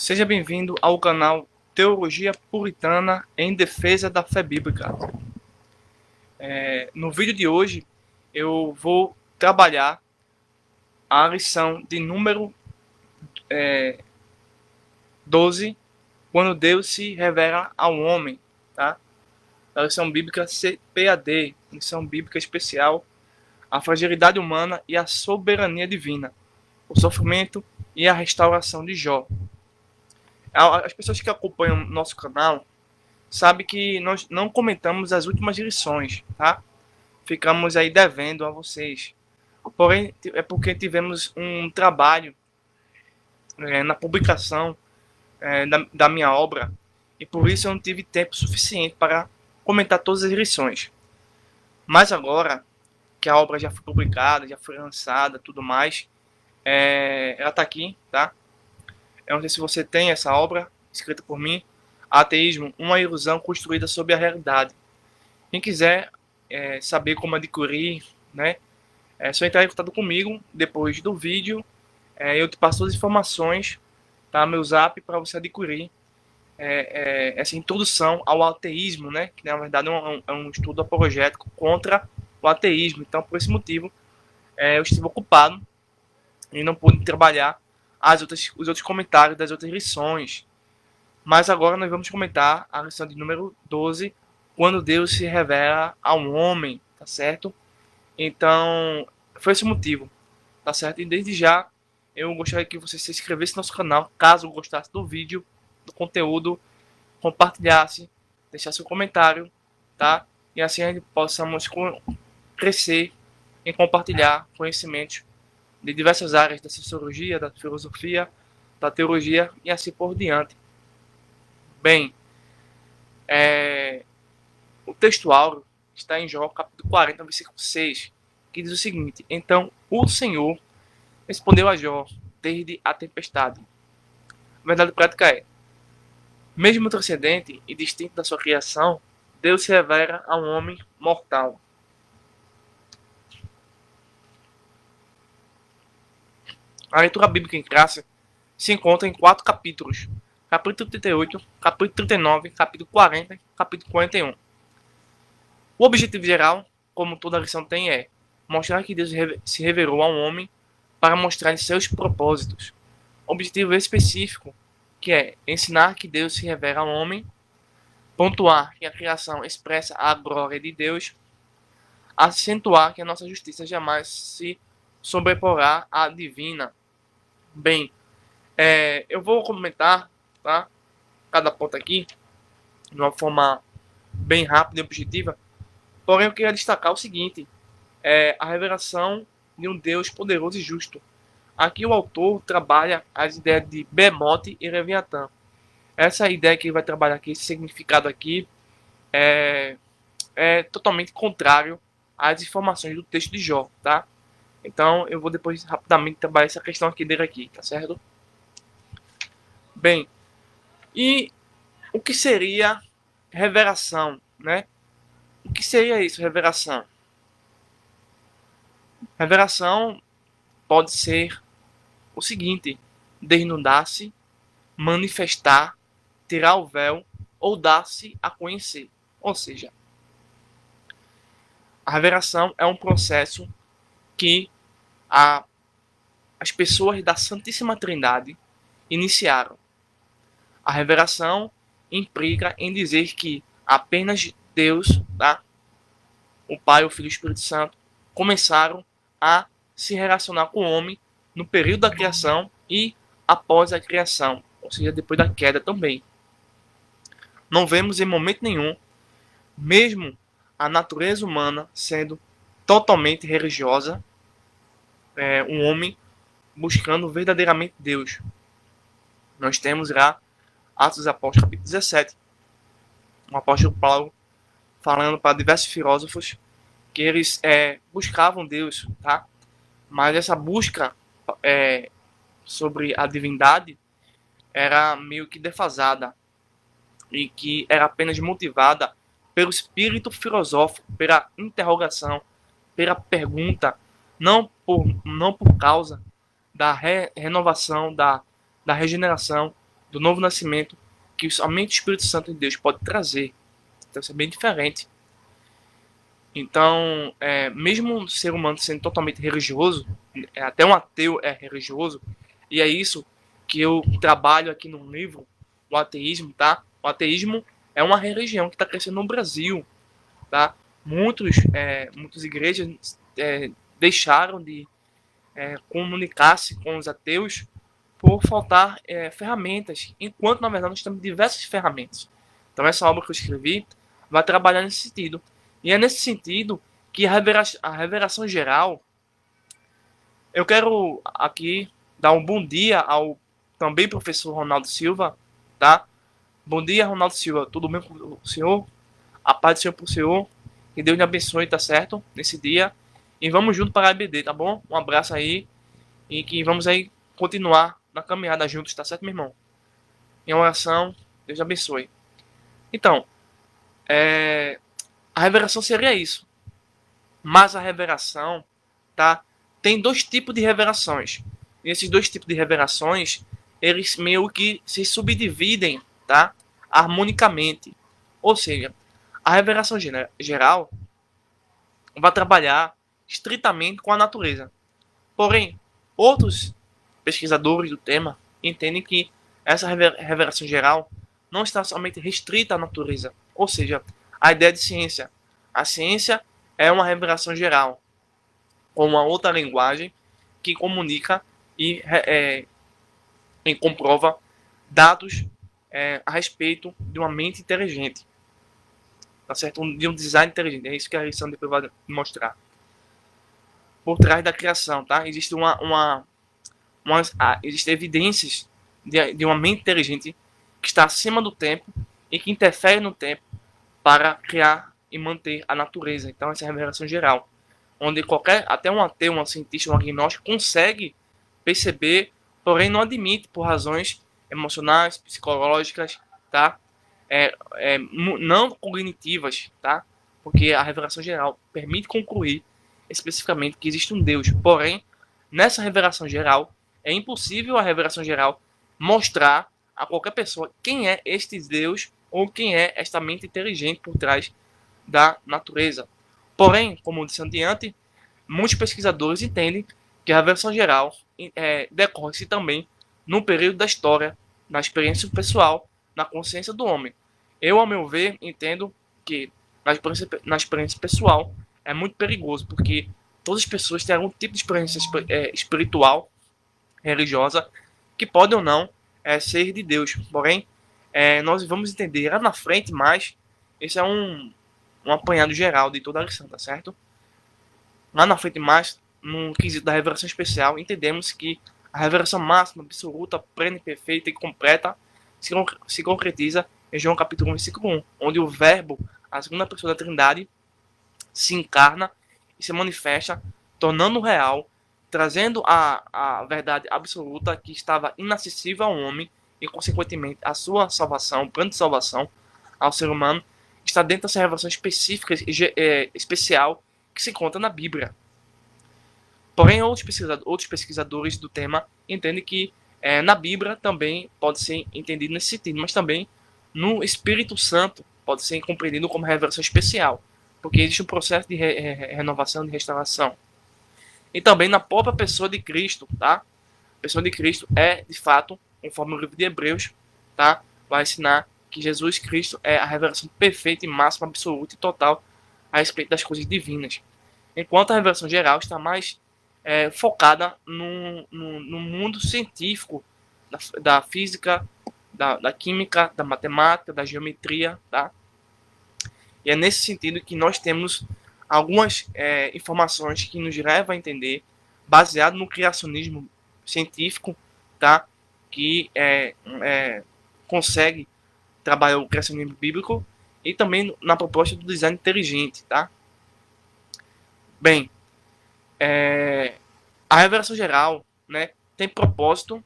Seja bem-vindo ao canal Teologia Puritana em Defesa da Fé Bíblica. No vídeo de hoje eu vou trabalhar a lição de número 12, quando Deus se revela ao homem, tá? A lição bíblica CPAD, lição bíblica especial, a fragilidade humana e a soberania divina, o sofrimento e a restauração de Jó. As pessoas que acompanham nosso canal sabe que nós não comentamos as últimas lições, tá? Ficamos aí devendo a vocês. Porém, é porque tivemos um trabalho na publicação da minha obra e por isso eu não tive tempo suficiente para comentar todas as lições. Mas agora que a obra já foi publicada, já foi lançada, tudo mais, ela está aqui, tá? Eu não sei se você tem essa obra escrita por mim, Ateísmo, uma ilusão construída sob a realidade. Quem quiser saber como adquirir, né, é só entrar em contato comigo depois do vídeo. Eu te passo as informações, tá? Meu zap para você adquirir essa introdução ao ateísmo, né? Que na verdade é um estudo apologético contra o ateísmo. Então, por esse motivo, eu estive ocupado e não pude trabalhar os outros comentários das outras lições. Mas agora nós vamos comentar a lição de número 12, quando Deus se revela ao homem, tá certo? Então, foi esse o motivo, tá certo? E desde já, eu gostaria que você se inscrevesse no nosso canal, caso gostasse do vídeo, do conteúdo, compartilhasse, deixasse um comentário, tá? E assim a gente possamos crescer em compartilhar conhecimentos de diversas áreas da sociologia, da filosofia, da teologia e assim por diante. Bem, o texto áureo está em Jó, capítulo 40, versículo 6, que diz o seguinte: Então o Senhor respondeu a Jó desde a tempestade. A verdade prática é, mesmo transcendente e distinto da sua criação, Deus se revela a um homem mortal. A leitura bíblica em classe se encontra em 4 capítulos: capítulo 38, capítulo 39, capítulo 40 e capítulo 41. O objetivo geral, como toda lição tem, é mostrar que Deus se revelou ao homem para mostrar seus propósitos. Objetivo específico, que é ensinar que Deus se revela ao homem, pontuar que a criação expressa a glória de Deus, acentuar que a nossa justiça jamais se sobreporá à divina. Bem, eu vou comentar, tá, cada ponto aqui de uma forma bem rápida e objetiva, porém eu queria destacar o seguinte: a revelação de um Deus poderoso e justo. Aqui o autor trabalha as ideias de Behemoth e Leviatã. Essa ideia que ele vai trabalhar aqui, esse significado aqui, é totalmente contrário às informações do texto de Jó, tá? Então eu vou depois rapidamente trabalhar essa questão aqui dele aqui, tá certo? Bem, e o que seria revelação, né? O que seria isso, revelação? Revelação pode ser o seguinte: desnudar-se, manifestar, tirar o véu ou dar-se a conhecer. Ou seja, a revelação é um processo que as pessoas da Santíssima Trindade iniciaram. A revelação implica em dizer que apenas Deus, tá? O Pai, o Filho e o Espírito Santo, começaram a se relacionar com o homem no período da criação e após a criação, ou seja, depois da queda também. Não vemos em momento nenhum, mesmo a natureza humana sendo totalmente religiosa, um homem buscando verdadeiramente Deus. Nós temos lá Atos dos Apóstolos, capítulo 17, o apóstolo Paulo falando para diversos filósofos que eles buscavam Deus, tá? Mas essa busca sobre a divindade era meio que defasada e que era apenas motivada pelo espírito filosófico, pela interrogação, pela pergunta, não por causa da renovação, da regeneração do novo nascimento que somente o Espírito Santo de Deus pode trazer. Então isso é bem diferente. Então, mesmo um ser humano sendo totalmente religioso, até um ateu é religioso, e é isso que eu trabalho aqui no livro, o ateísmo, tá? O ateísmo é uma religião que está crescendo no Brasil, tá? Muitas igrejas deixaram de comunicar-se com os ateus por faltar ferramentas, enquanto na verdade nós temos diversas ferramentas. Então essa obra que eu escrevi vai trabalhar nesse sentido. E é nesse sentido que a revelação geral, eu quero aqui dar um bom dia ao também professor Ronaldo Silva, tá? Bom dia, Ronaldo Silva, tudo bem com o senhor? A paz do Senhor pro senhor, que Deus lhe abençoe, tá certo? Nesse dia. E vamos junto para a EBD, tá bom? Um abraço aí e que vamos aí continuar na caminhada juntos, tá certo, meu irmão? Em oração, Deus abençoe. Então, a revelação seria isso. Mas a revelação, tá? Tem dois tipos de revelações. E esses dois tipos de revelações, eles meio que se subdividem, tá? Harmonicamente. Ou seja, a revelação geral vai trabalhar estritamente com a natureza. Porém, outros pesquisadores do tema entendem que essa revelação geral não está somente restrita à natureza, ou seja, a ideia de ciência. A ciência é uma revelação geral, com uma outra linguagem que comunica e comprova dados a respeito de uma mente inteligente, tá certo? De um design inteligente. É isso que a lição depois vai mostrar. Por trás da criação, tá? Existe existem evidências de uma mente inteligente que está acima do tempo e que interfere no tempo para criar e manter a natureza. Então essa é a revelação geral, onde até um ateu, um cientista, um agnóstico consegue perceber, porém não admite por razões emocionais, psicológicas, tá? Não cognitivas, tá? Porque a revelação geral permite concluir especificamente que existe um Deus. Porém, nessa revelação geral, é impossível a revelação geral mostrar a qualquer pessoa quem é este Deus ou quem é esta mente inteligente por trás da natureza. Porém, como disse adiante, muitos pesquisadores entendem que a revelação geral decorre-se também no período da história, na experiência pessoal, na consciência do homem. Eu, ao meu ver, entendo que na experiência pessoal é muito perigoso, porque todas as pessoas têm algum tipo de experiência espiritual, religiosa, que pode ou não ser de Deus. Porém, nós vamos entender lá na frente, mas esse é um apanhado geral de toda a lição, tá certo? Lá na frente, mais, no quesito da revelação especial, entendemos que a revelação máxima, absoluta, plena, perfeita e completa se concretiza em João capítulo 1, versículo 1, onde o verbo, a segunda pessoa da Trindade, se encarna e se manifesta, tornando real, trazendo a verdade absoluta que estava inacessível ao homem e, consequentemente, a sua salvação, o plano de salvação ao ser humano, está dentro dessa revelação específica especial que se encontra na Bíblia. Porém, outros pesquisadores do tema entendem que na Bíblia também pode ser entendido nesse sentido, mas também no Espírito Santo pode ser compreendido como revelação especial, porque existe um processo de renovação, de restauração. E também na própria pessoa de Cristo, tá? A pessoa de Cristo é, de fato, conforme o livro de Hebreus, tá? Vai ensinar que Jesus Cristo é a revelação perfeita e máxima, absoluta e total a respeito das coisas divinas. Enquanto a revelação geral está mais focada no mundo científico, da física, da química, da matemática, da geometria, tá? E é nesse sentido que nós temos algumas informações que nos levam a entender, baseado no criacionismo científico, tá? Que consegue trabalhar o criacionismo bíblico e também na proposta do design inteligente, tá? Bem, a revelação geral, né, tem propósito,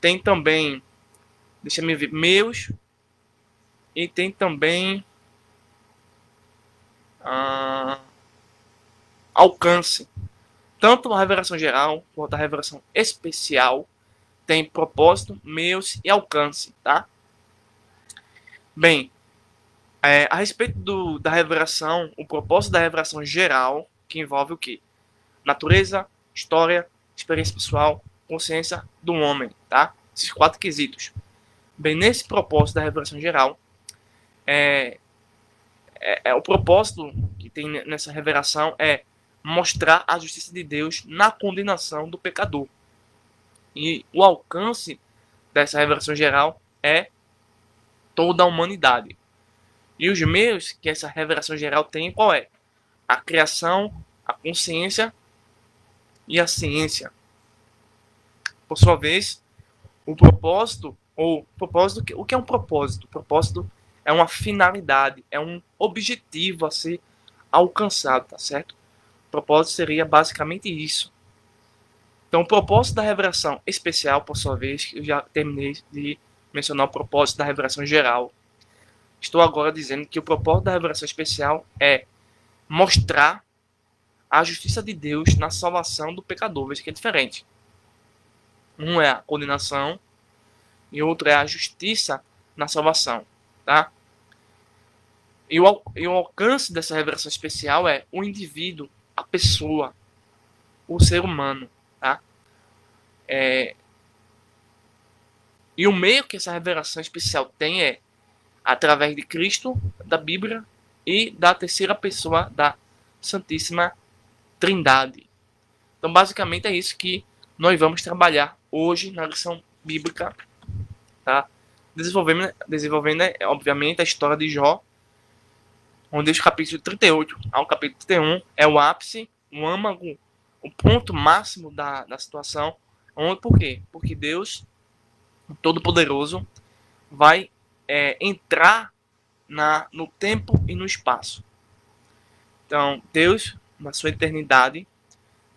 tem também, deixa eu ver, meios, e tem também alcance. Tanto a revelação geral quanto a revelação especial tem propósito, meios e alcance, tá? Bem, a respeito da revelação, o propósito da revelação geral, que envolve o quê? Natureza, história, experiência pessoal, consciência do homem, tá? Esses 4 quesitos. Bem, nesse propósito da revelação geral, é, o propósito que tem nessa revelação é mostrar a justiça de Deus na condenação do pecador. E o alcance dessa revelação geral é toda a humanidade. E os meios que essa revelação geral tem, qual é? A criação, a consciência e a ciência. Por sua vez, o propósito, o que é um propósito? O propósito é uma finalidade, é um objetivo a ser alcançado, tá certo? O propósito seria basicamente isso. Então, o propósito da revelação especial, por sua vez, eu já terminei de mencionar o propósito da revelação geral. Estou agora dizendo que o propósito da revelação especial é mostrar a justiça de Deus na salvação do pecador. Veja que é diferente. Um é a condenação e outro é a justiça na salvação, tá? E o alcance dessa revelação especial é o indivíduo, a pessoa, o ser humano, tá? E o meio que essa revelação especial tem é através de Cristo, da Bíblia e da terceira pessoa da Santíssima Trindade. Então, basicamente é isso que nós vamos trabalhar hoje na lição bíblica, tá? Desenvolvendo obviamente, a história de Jó, onde os capítulos 38 ao capítulo 31 é o ápice, o âmago, o ponto máximo da situação. Por quê? Porque Deus, o Todo-Poderoso, vai entrar no tempo e no espaço. Então, Deus, na sua eternidade,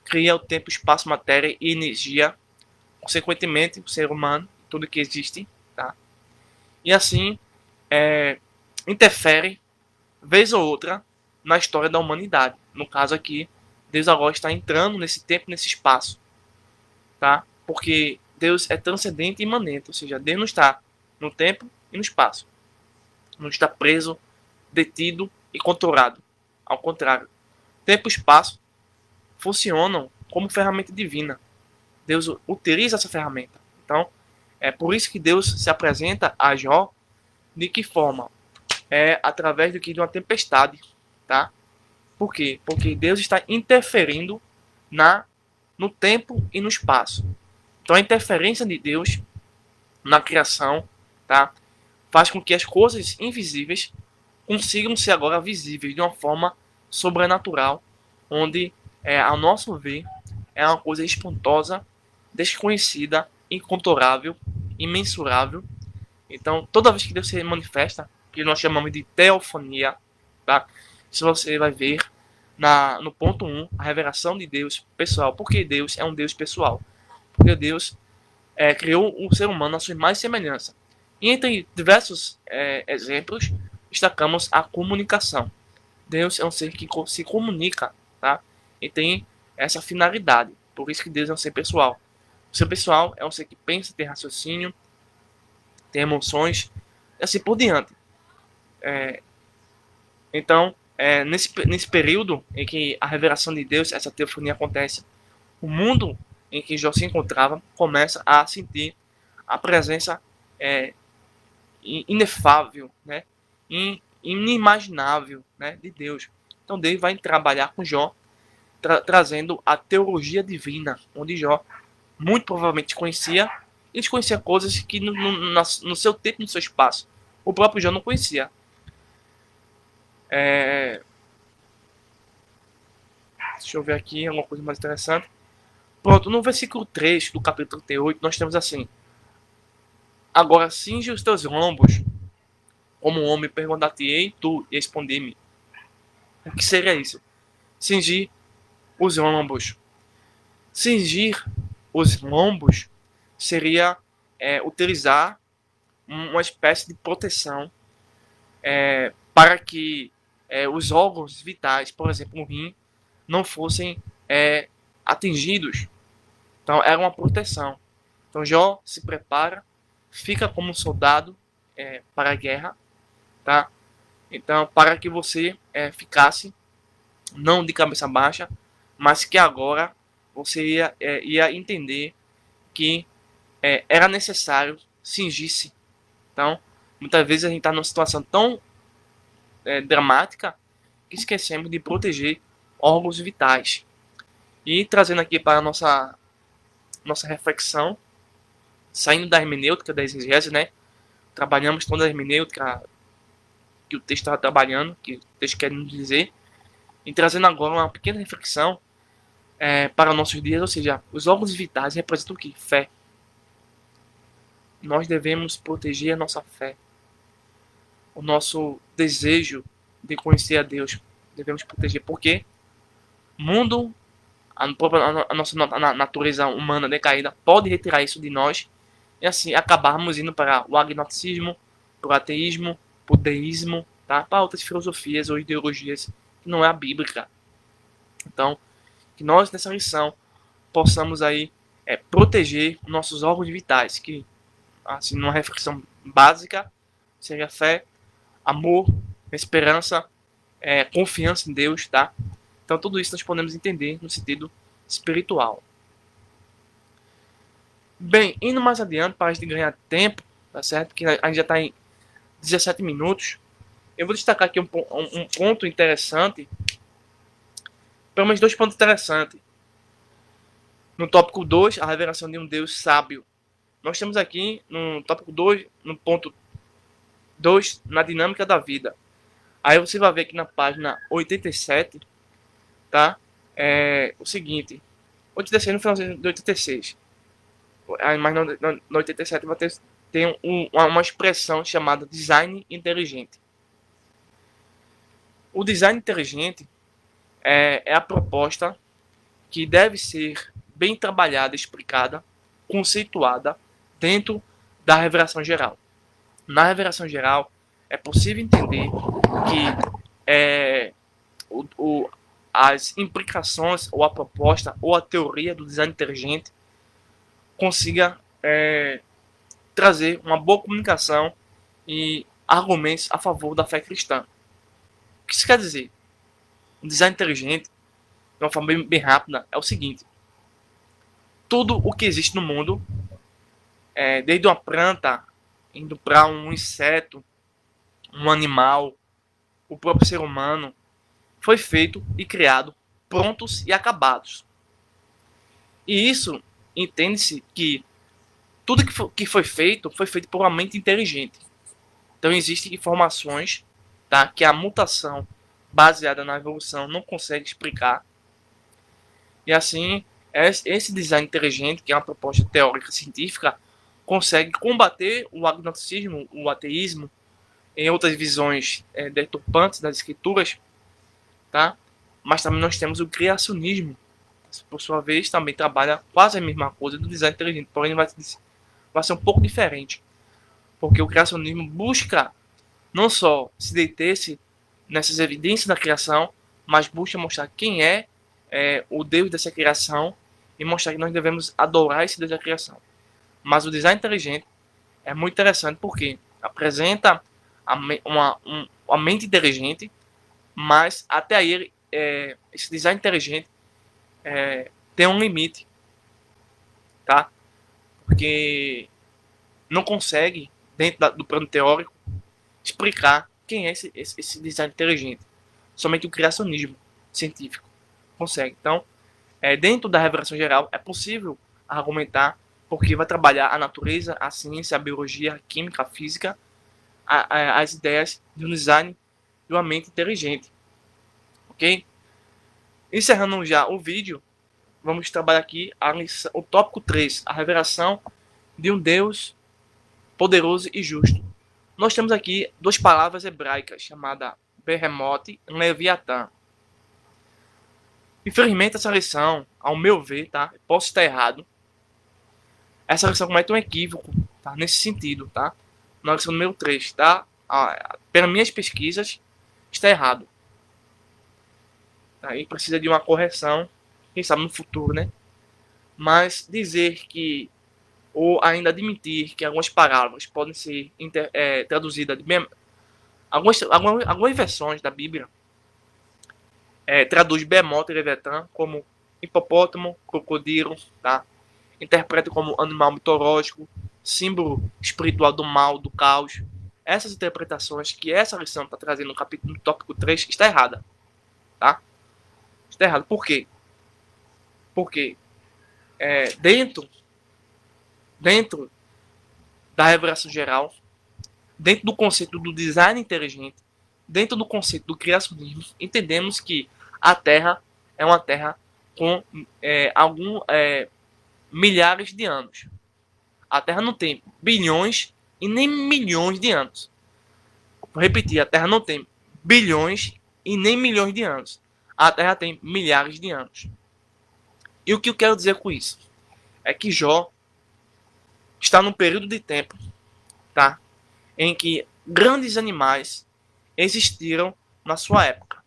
cria o tempo, espaço, matéria e energia, consequentemente, o ser humano, tudo que existe, tá? E assim, interfere, vez ou outra, na história da humanidade. No caso aqui, Deus agora está entrando nesse tempo, nesse espaço, tá? Porque Deus é transcendente e imanente, ou seja, Deus não está no tempo e no espaço. Não está preso, detido e controlado. Ao contrário, tempo e espaço funcionam como ferramenta divina. Deus utiliza essa ferramenta. Então, é por isso que Deus se apresenta a Jó de que forma? Através de uma tempestade, tá? Por quê? Porque Deus está interferindo no tempo e no espaço. Então, a interferência de Deus na criação, tá? Faz com que as coisas invisíveis consigam ser agora visíveis de uma forma sobrenatural, onde, ao nosso ver, é uma coisa espantosa, desconhecida, incontrolável, imensurável. Então, toda vez que Deus se manifesta, que nós chamamos de teofania, tá? Isso você vai ver no ponto 1, a revelação de Deus pessoal. Porque Deus é um Deus pessoal. Porque Deus criou o ser humano à sua imagem e semelhança. E entre diversos exemplos, destacamos a comunicação. Deus é um ser que se comunica, tá? E tem essa finalidade. Por isso que Deus é um ser pessoal. O ser pessoal é um ser que pensa, tem raciocínio, tem emoções, e assim por diante. Então, nesse período em que a revelação de Deus, essa teofania acontece, o mundo em que Jó se encontrava começa a sentir a presença inefável, né? Inimaginável, né? De Deus. Então Deus vai trabalhar com Jó, trazendo a teologia divina, onde Jó muito provavelmente conhecia e desconhecia coisas que no seu tempo, no seu espaço, o próprio Jó não conhecia. Deixa eu ver aqui alguma coisa mais interessante. Pronto, no versículo 3 do capítulo 38, nós temos assim: agora cinge os teus lombos, como um homem, perguntar-te-ei tu, e respondi-me. O que seria isso? Cingir os lombos. Cingir os lombos seria utilizar uma espécie de proteção para que os órgãos vitais, por exemplo, o rim, não fossem atingidos. Então, era uma proteção. Então Jó se prepara, fica como um soldado para a guerra, tá? Então, para que você ficasse não de cabeça baixa, mas que agora você ia entender que era necessário cingir-se. Então, muitas vezes a gente está numa situação tão dramática que esquecemos de proteger órgãos vitais. E trazendo aqui para a nossa reflexão, saindo da hermenêutica, da exegese, né? Trabalhamos toda a hermenêutica que o texto estava trabalhando, que o texto quer nos dizer, e trazendo agora uma pequena reflexão para nossos dias, ou seja, os órgãos vitais representam o que? Fé. Nós devemos proteger a nossa fé, o nosso desejo de conhecer a Deus. Devemos proteger, porque o mundo, a nossa natureza humana decaída pode retirar isso de nós e assim acabarmos indo para o agnosticismo, para o ateísmo, para o deísmo, tá? Para outras filosofias ou ideologias que não é a bíblica. Então, que nós nessa lição possamos aí proteger nossos órgãos vitais, que assim numa reflexão básica seria fé, amor, esperança, confiança em Deus, tá? Então tudo isso nós podemos entender no sentido espiritual. Bem, indo mais adiante para a gente ganhar tempo, tá certo? Que a gente já está em 17 minutos. Eu vou destacar aqui um ponto interessante, pelo menos 2 pontos interessantes. No tópico 2, a revelação de um Deus sábio. Nós temos aqui no tópico 2, no ponto 2, na dinâmica da vida. Aí você vai ver aqui na página 87, tá? O seguinte, 86 no finalzinho de 86. Mas no 87 vai ter uma expressão chamada design inteligente. O design inteligente é a proposta que deve ser bem trabalhada, explicada, conceituada dentro da revelação geral. Na revelação geral, é possível entender que as implicações, ou a proposta, ou a teoria do design inteligente consiga trazer uma boa comunicação e argumentos a favor da fé cristã. O que isso quer dizer? O design inteligente, de uma forma bem rápida, é o seguinte: tudo o que existe no mundo, desde uma planta, indo para um inseto, um animal, o próprio ser humano, foi feito e criado prontos e acabados. E isso entende-se que tudo que foi feito por uma mente inteligente. Então existem informações, tá, que a mutação baseada na evolução não consegue explicar. E assim, esse design inteligente, que é uma proposta teórica científica, consegue combater o agnosticismo, o ateísmo, em outras visões deturpantes das escrituras, tá? Mas também nós temos o criacionismo, por sua vez, também trabalha quase a mesma coisa do design inteligente, porém vai ser um pouco diferente, porque o criacionismo busca não só se deter-se nessas evidências da criação, mas busca mostrar quem é o Deus dessa criação e mostrar que nós devemos adorar esse Deus da criação. Mas o design inteligente é muito interessante porque apresenta uma mente inteligente, mas até aí esse design inteligente tem um limite, tá? Porque não consegue, dentro do plano teórico, explicar quem é esse design inteligente. Somente o criacionismo científico consegue. Então, dentro da revelação geral, é possível argumentar, porque vai trabalhar a natureza, a ciência, a biologia, a química, a física, as ideias de um design de uma mente inteligente. Ok? Encerrando já o vídeo, vamos trabalhar aqui o tópico 3, a revelação de um Deus poderoso e justo. Nós temos aqui 2 palavras hebraicas, chamadas Behemoth e Leviatã. Infelizmente, essa lição, ao meu ver, tá? Posso estar errado. Essa lição comete um equívoco, tá? Nesse sentido, tá? Na lição número 3, tá? Pelas minhas pesquisas, está errado. Tá? E precisa de uma correção, quem sabe no futuro, né? Mas dizer que ou ainda admitir que algumas palavras podem ser traduzidas algumas versões da Bíblia traduz Behemoth e Leviatã como hipopótamo, crocodilo, tá? Interpreta como animal mitológico, símbolo espiritual do mal, do caos. Essas interpretações que essa lição está trazendo no tópico 3 está errada, tá? Está errado. Por quê? Porque dentro da revelação geral, dentro do conceito do design inteligente, dentro do conceito do criacionismo, entendemos que a Terra é uma Terra com milhares de anos. A Terra não tem bilhões e nem milhões de anos. Vou repetir, a Terra não tem bilhões e nem milhões de anos. A Terra tem milhares de anos. E o que eu quero dizer com isso? É que Jó está num período de tempo, tá? Em que grandes animais existiram na sua época.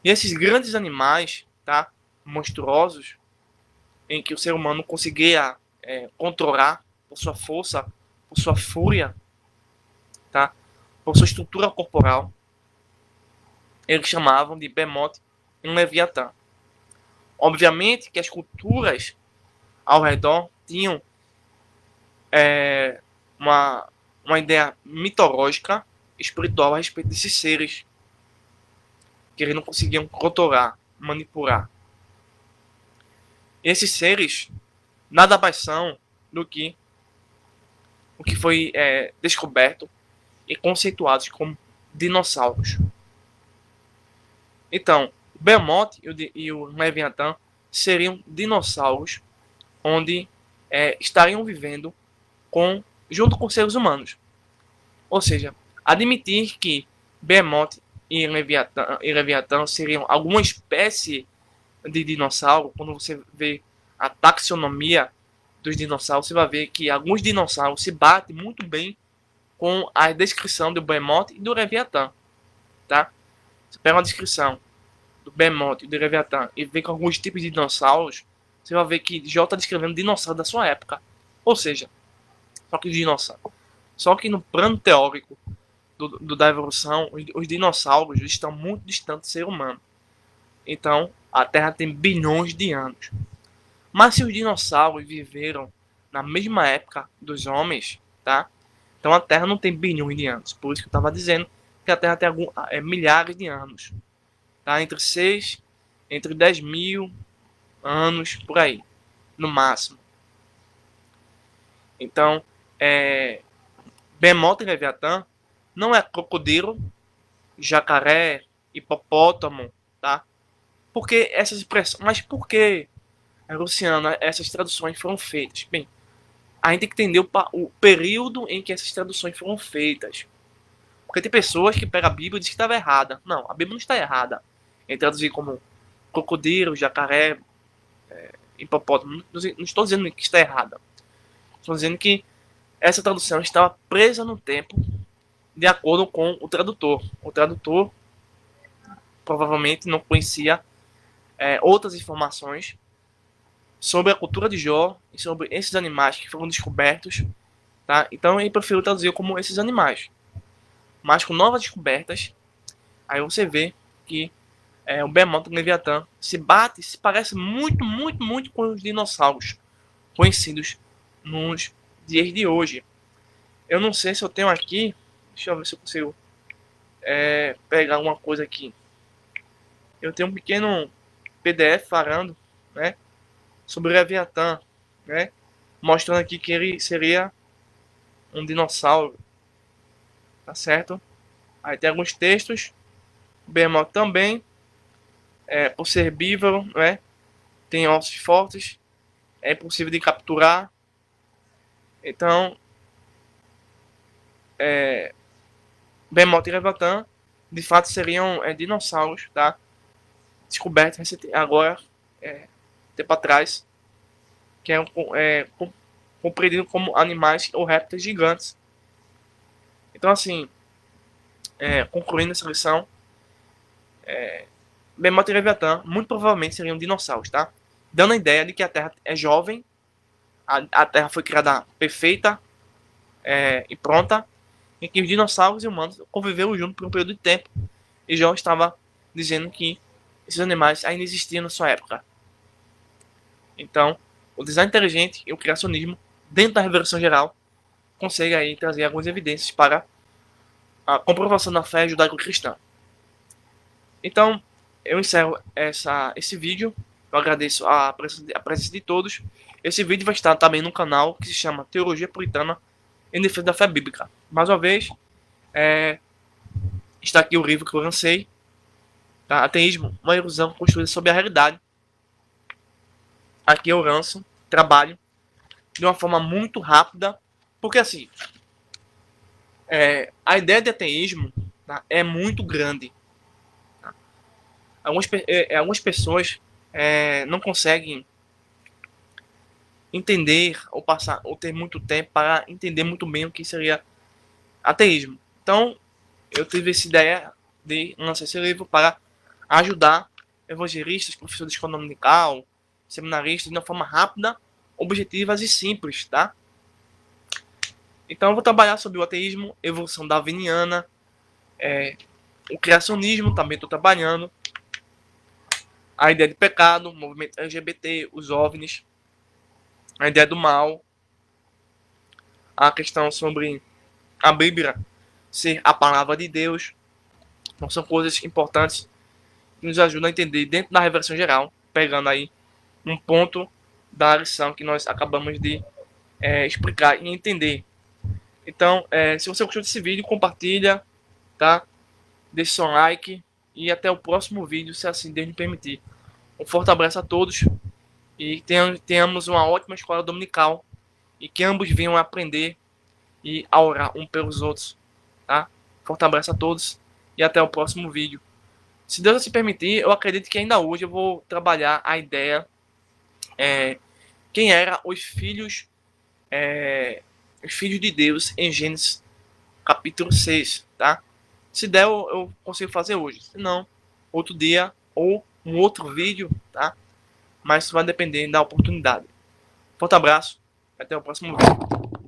E esses grandes animais, tá? Monstruosos, em que o ser humano conseguia controlar por sua força, por sua fúria, tá? Por sua estrutura corporal, eles chamavam de Behemoth e Leviatã. Obviamente que as culturas ao redor tinham uma ideia mitológica, espiritual a respeito desses seres que eles não conseguiam controlar, manipular. E esses seres nada mais são do que o que foi descoberto e conceituados como dinossauros. Então, o Behemoth e o Leviatã seriam dinossauros onde estariam vivendo junto com seres humanos. Ou seja, admitir que Behemoth e Leviatã seriam alguma espécie de dinossauro, quando você vê a taxonomia dos dinossauros, você vai ver que alguns dinossauros se batem muito bem com a descrição do Behemoth e do Leviatã, tá? Você pega uma descrição do Behemoth e do Leviatã e vê com alguns tipos de dinossauros, você vai ver que Jó está descrevendo dinossauros da sua época. Ou seja, só que no plano teórico da evolução, os dinossauros estão muito distantes do ser humano. Então, a Terra tem bilhões de anos. Mas se os dinossauros viveram na mesma época dos homens, tá? Então a Terra não tem bilhões de anos. Por isso que eu estava dizendo que a Terra tem milhares de anos. Tá? Entre 10 mil anos, por aí. No máximo. Então, Behemoth e Leviatã não é crocodilo, jacaré, hipopótamo, tá? Porque essas expressões... Mas por que, Luciano, essas traduções foram feitas? Bem, a gente tem que entender o período em que essas traduções foram feitas. Porque tem pessoas que pegam a Bíblia e dizem que estava errada. Não, a Bíblia não está errada em traduzir como crocodilo, jacaré, hipopótamo. Não estou dizendo que está errada. Estou dizendo que essa tradução estava presa no tempo de acordo com o tradutor. O tradutor provavelmente não conhecia outras informações sobre a cultura de Jó e sobre esses animais que foram descobertos, tá? Então ele preferiu traduzir como esses animais. Mas com novas descobertas, aí você vê que o Behemoth e o Leviatã se parece muito, muito, muito com os dinossauros conhecidos nos dias de hoje. Eu não sei se eu tenho aqui, deixa eu ver se eu consigo pegar alguma coisa aqui. Eu tenho um pequeno PDF falando, né, sobre o Leviatã, né, mostrando aqui que ele seria um dinossauro, tá certo? Aí tem alguns textos. O Behemoth também, por ser herbívoro, né, tem ossos fortes, é impossível de capturar. Então, Behemoth e Leviatã de fato seriam dinossauros, tá? Descobertos agora, tempo atrás, que compreendido como animais ou répteis gigantes. Então, assim, concluindo essa lição, Behemoth e Leviatã muito provavelmente seriam dinossauros, tá? Dando a ideia de que a Terra é jovem a Terra foi criada perfeita e pronta, em que os dinossauros e humanos conviveram juntos por um período de tempo. E Jó estava dizendo que esses animais ainda existiam na sua época. Então, o design inteligente e o criacionismo, dentro da revolução geral, consegue aí trazer algumas evidências para a comprovação da fé judaico-cristã. Então, eu encerro esse vídeo. Eu agradeço a presença de todos. Esse vídeo vai estar também no canal que se chama Teologia Puritana em Defesa da Fé Bíblica. Mais uma vez, está aqui o livro que eu lancei. Tá? Ateísmo, uma ilusão construída sobre a realidade. Aqui eu lanço, trabalho de uma forma muito rápida, porque assim, a ideia de ateísmo, tá, é muito grande. Tá? Algumas pessoas não conseguem entender ou ter muito tempo para entender muito bem o que seria ateísmo. Então, eu tive essa ideia de lançar esse livro para ajudar evangelistas, professores de escola dominical, seminaristas, de uma forma rápida, objetiva e simples, tá? Então eu vou trabalhar sobre o ateísmo, evolução darwiniana, o criacionismo também estou trabalhando, a ideia de pecado, o movimento LGBT, os OVNIs, a ideia do mal, a questão sobre a Bíblia ser a palavra de Deus. Então são coisas importantes que nos ajudam a entender dentro da revelação geral, pegando aí um ponto da lição que nós acabamos de explicar e entender. Então, se você gostou desse vídeo, compartilha, tá? Deixe seu like e até o próximo vídeo, se assim Deus me permitir. Um forte abraço a todos e tenhamos uma ótima escola dominical e que ambos venham a aprender e a orar um pelos outros, tá? Forte abraço a todos e até o próximo vídeo. Se Deus assim permitir, eu acredito que ainda hoje eu vou trabalhar a ideia quem eram os filhos de Deus em Gênesis capítulo 6, tá? Se der, eu consigo fazer hoje. Se não, outro dia ou um outro vídeo, tá? Mas isso vai depender da oportunidade. Forte abraço, até o próximo vídeo.